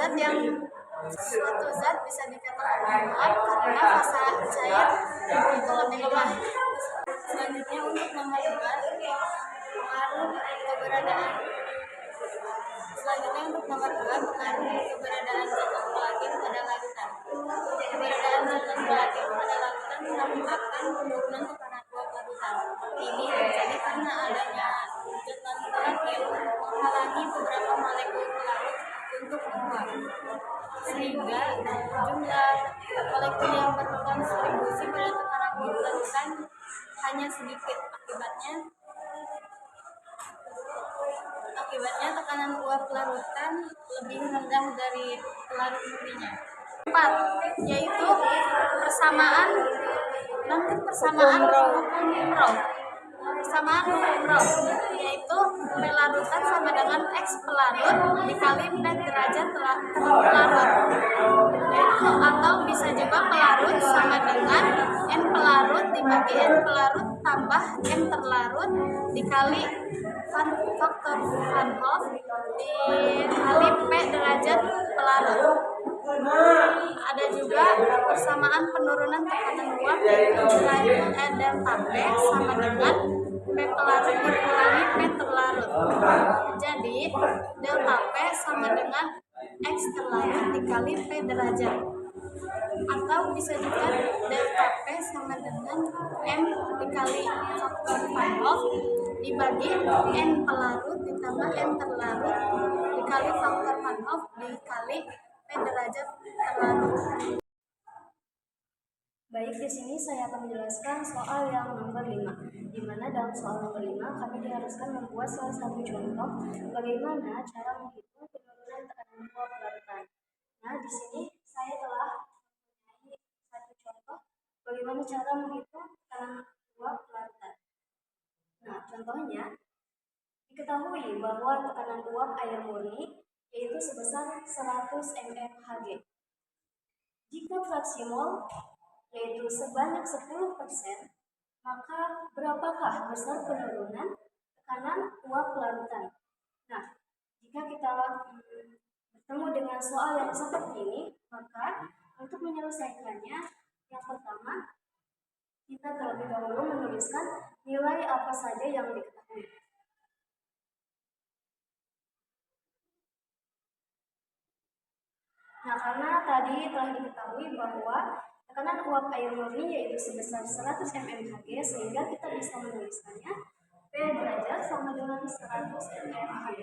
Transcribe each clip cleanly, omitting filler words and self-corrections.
suatu zat bisa dikatakan uap karena fasa cair itu lebih lemah. Selanjutnya untuk nomor 2, pengaruh keberadaan. Keberadaan zat volatil pada larutan. Keberadaan zat volatil pada larutan menyebabkan penurunan tekanan uap larutan. Ini terjadi karena adanya zat volatil menghalangi beberapa molekul pelarut untuk menguap, sehingga jumlah molekul yang berkontribusi pada tekanan uap larutan hanya sedikit. Akibatnya tekanan uap larutan lebih rendah dari pelarut murninya. 4, yaitu persamaan hukum yaitu P larutan sama dengan X pelarut dikali P derajat pelarut, atau bisa juga pelarut sama dengan N pelarut dibagi N pelarut tambah M terlarut dikali faktor Van Hoff dikali P derajat pelarut. Ada juga persamaan penurunan tekanan uap yaitu delta P sama dengan P pelarut dikurangi P terlarut. Jadi delta P sama dengan X terlarut dikali P derajat, atau bisa juga delta P sama dengan M dikali faktor Van Hoff dibagi N pelarut ditambah M terlarut dikali faktor Van Hoff dikali P derajat terlarut. Baik, di sini saya akan menjelaskan soal yang nomor 5, di mana dalam soal nomor 5 kami diharuskan membuat salah satu contoh bagaimana cara menghitung penurunan tekanan uap larutan. Nah, di sini saya telah mempunyai satu contoh bagaimana cara menghitung tekanan uap larutan. Nah, contohnya diketahui bahwa tekanan uap air murni yaitu sebesar 100 mmHg. Jika fraksi mol yaitu sebanyak 10%, maka berapakah besar penurunan tekanan uap larutan? Nah, jika kita bertemu dengan soal yang seperti ini, maka untuk menyelesaikannya, yang pertama kita terlebih dahulu menuliskan nilai apa saja yang diketahui. Nah, karena tadi telah diketahui bahwa tekanan uap air murni yaitu sebesar 100 mmHg, sehingga kita bisa menuliskannya P derajat sama dengan 100 mmHg.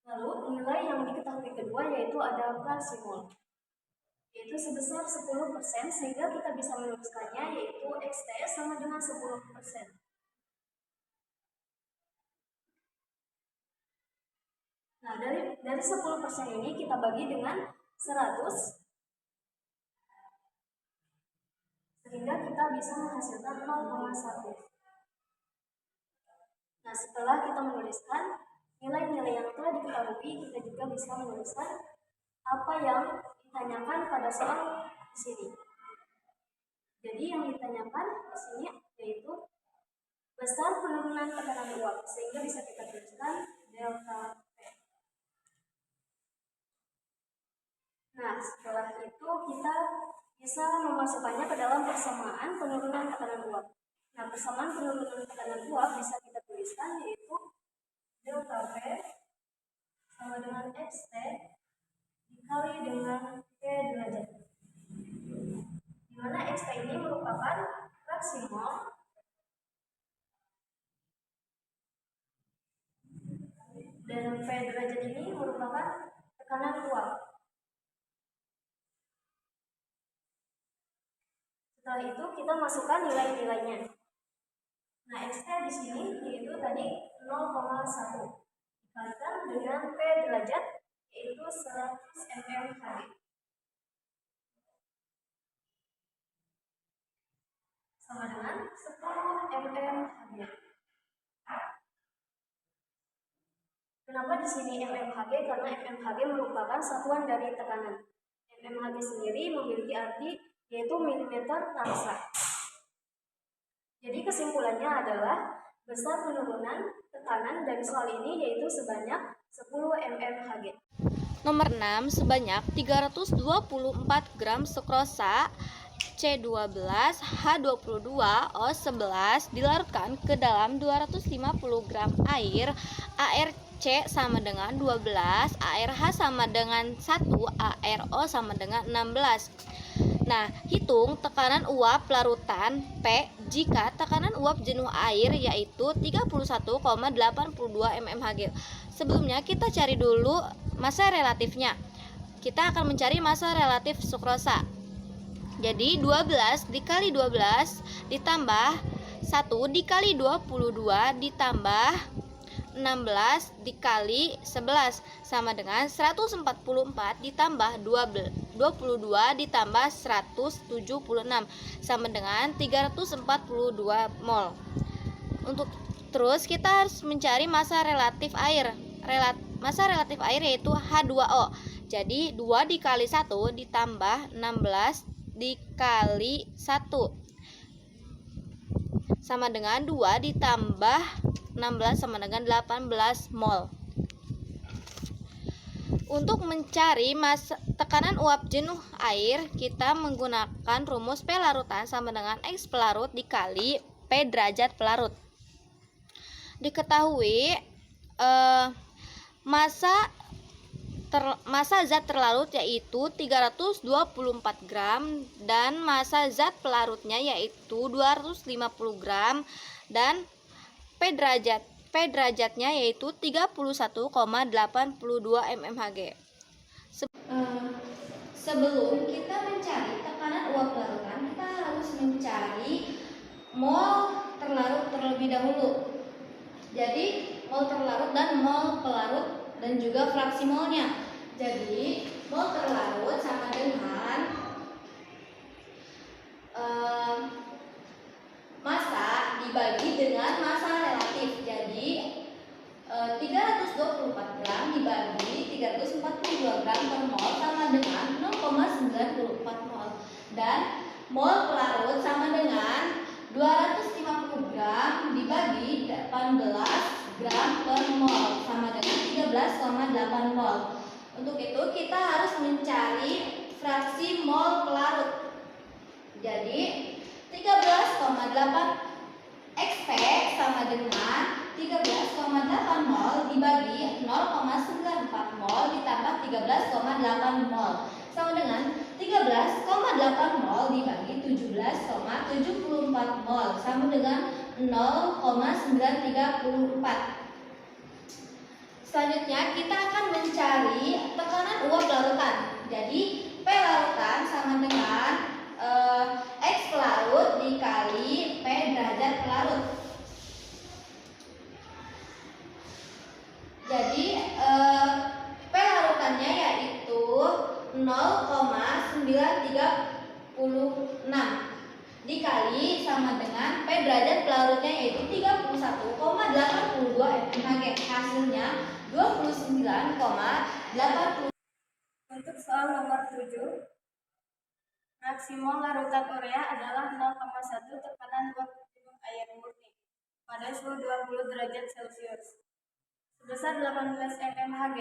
Lalu nilai yang diketahui kedua yaitu ada fraksi mol, yaitu sebesar 10%, sehingga kita bisa menuliskannya yaitu XT sama dengan 10%. Nah, dari 10% ini kita bagi dengan 100, sehingga kita bisa menghasilkan 0,1. Nah, setelah kita menuliskan nilai-nilai yang telah diketahui, kita juga bisa menuliskan apa yang ditanyakan pada soal di sini. Jadi yang ditanyakan di sini yaitu besar penurunan tekanan uap, sehingga bisa kita tuliskan delta P. Nah, setelah itu kita bisa memasukkannya ke dalam persamaan penurunan tekanan uap. Nah, persamaan penurunan tekanan uap bisa kita tuliskan yaitu delta P sama dengan XT dikali dengan P derajat, di mana XT ini merupakan fraksi mol dan P derajat ini merupakan tekanan uap. Setelah itu kita masukkan nilai-nilainya. Nah, XT di sini yaitu tadi 0,1 dikalikan dengan P derajat yaitu 100 mmHg sama dengan 10 mmHg. Kenapa di sini mmHg? Karena mmHg merupakan satuan dari tekanan. mmHg sendiri memiliki arti yaitu milimeter tangsa. Jadi kesimpulannya adalah Besar penurunan tekanan dari soal ini yaitu sebanyak 10 mmHg. Nomor 6, sebanyak 324 gram sukrosa C12H22O11 dilarutkan ke dalam 250 gram air. ARC sama dengan 12, ARH sama dengan 1, ARO sama dengan 16. Nah, hitung tekanan uap larutan P jika tekanan uap jenuh air yaitu 31,82 mmHg. Sebelumnya kita cari dulu massa relatifnya. Kita akan mencari massa relatif sukrosa. Jadi 12 dikali 12 ditambah 1 dikali 22 ditambah 16 dikali 11 sama dengan 144 ditambah 22 ditambah 176 sama dengan 342 mol. Untuk terus kita harus mencari massa relatif air. Massa relatif air yaitu H2O. Jadi 2 dikali 1 ditambah 16 dikali 1 sama dengan 2 ditambah 16 sama dengan 18 mol. Untuk mencari tekanan uap jenuh air, kita menggunakan rumus P larutan sama dengan X pelarut dikali P derajat pelarut. Diketahui massa zat terlarut yaitu 324 gram dan massa zat pelarutnya yaitu 250 gram dan P derajatnya yaitu 31,82 mmHg. Sebelum kita mencari tekanan uap larutan, kita harus mencari mol terlarut terlebih dahulu. Jadi mol terlarut dan mol pelarut dan juga fraksi molnya. Jadi mol terlarut sama dengan massa dibagi dengan massa relatif. Jadi 324 gram dibagi 342 gram per mol sama dengan 0,94 mol. Dan mol pelarut sama dengan 250 gram dibagi 18 gram per mol sama dengan 13,8 mol. Untuk itu kita harus mencari fraksi mol pelarut. Jadi 13,8 XP sama dengan 13,8 mol dibagi 0,94 mol ditambah 13,8 mol sama dengan 13,8 mol dibagi 17,74 mol sama dengan 0,934. Selanjutnya kita akan mencari tekanan uap larutan. Jadi P larutan sama dengan X pelarut dikali P derajat pelarut. Jadi P larutannya yaitu 0,936 dikali sama dengan P derajat pelarutnya yaitu 31,82 mmHg. Hasilnya 29,80. Untuk soal nomor 7, fraksi mol larutan urea adalah 0,1 tekanan uap jenuh air murni pada suhu 20 derajat Celcius sebesar 18 mmHg.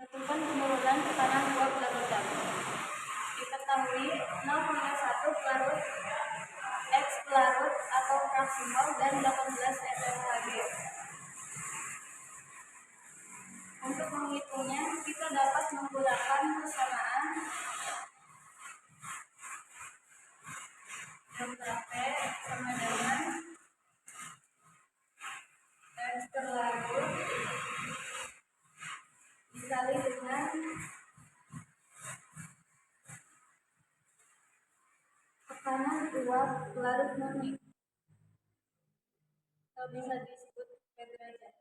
Tentukan penurunan tekanan uap larutan. Diketahui 0,1 pelarut, X pelarut atau fraksi mol dan 18 mmHg. Untuk menghitungnya, kita dapat menggunakan persamaan delta P sama dengan X terlarut dikali dengan tekanan uap larut murni atau bisa disebut P derajat.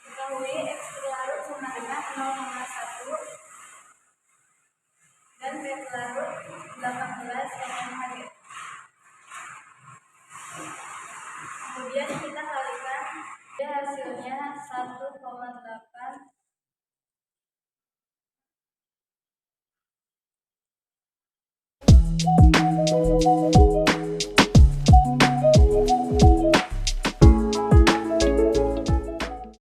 Ketahui X terlarut sama dengan 0,1 dan P terlarut 18